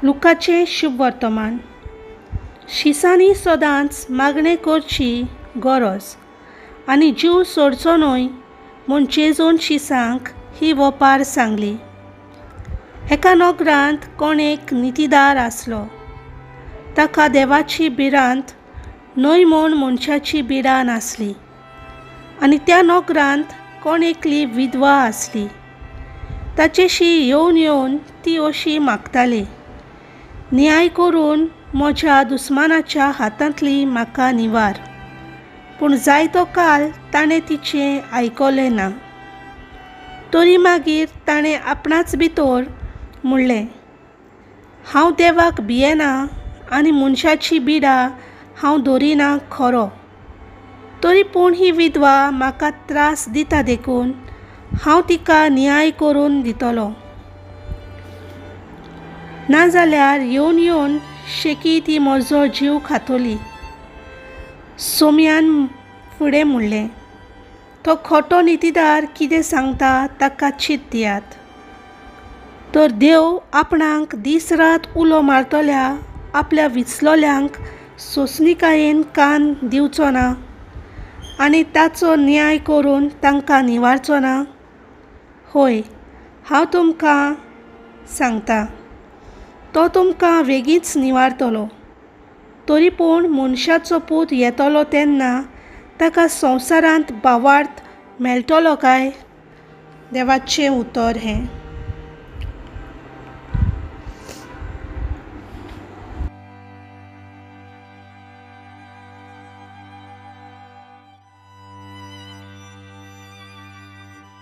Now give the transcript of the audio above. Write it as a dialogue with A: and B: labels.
A: लुकाचे शुभ वर्तमान. शिसांनी सदांच मागणी करची गरज आनी जीव सोडचो न्हय म्हूण जेजून शिसांक ही वपार सांगली. एका नोकरांत कोण एक नितीदार आसलो. ताका देवाची भिरांत न्हय म्हूण मनशाची भिरांत आसली. आनी त्या नोकरांत कोण एकली विधवा आसली. ताचेशी येवन येवन ती अशी मागताली, न्याय करून म्हज्या दुस्मानाच्या हातांतली म्हाका निवार. पूण जायतो काल ताणें तिचें आयकलें ना. तरी मागीर ताणें आपणाच भितर म्हणलें, हांव देवाक भियेना आनी मनशाची बिडा हांव धरिना खरो. तरी पूण ही विधवा म्हाका त्रास दिता देखून हांव तिका न्याय करून दितलो. नाजाल्यार येवन येवन शेकी ती म्हजो जीव खातली. सोम्यान फुडें म्हणलें, तो खोटो नितीदार कितें सांगता ताका चीत दियात. तर देव आपणाक दीस रात उलो मारतल्या आपल्या विचलोल्यांक सोंसणिकायेन कान दिवचो ना आनी ताचो न्याय करून तांकां निवारचो ना? हय, हांव तुमकां सांगतां, तो तुमकां बेगीच निवारतलो. तरी पूण मनशाचो पूत येतलो तेन्ना ताका संवसारांत भावार्थ मेळटलो काय? देवाचें उतर हें.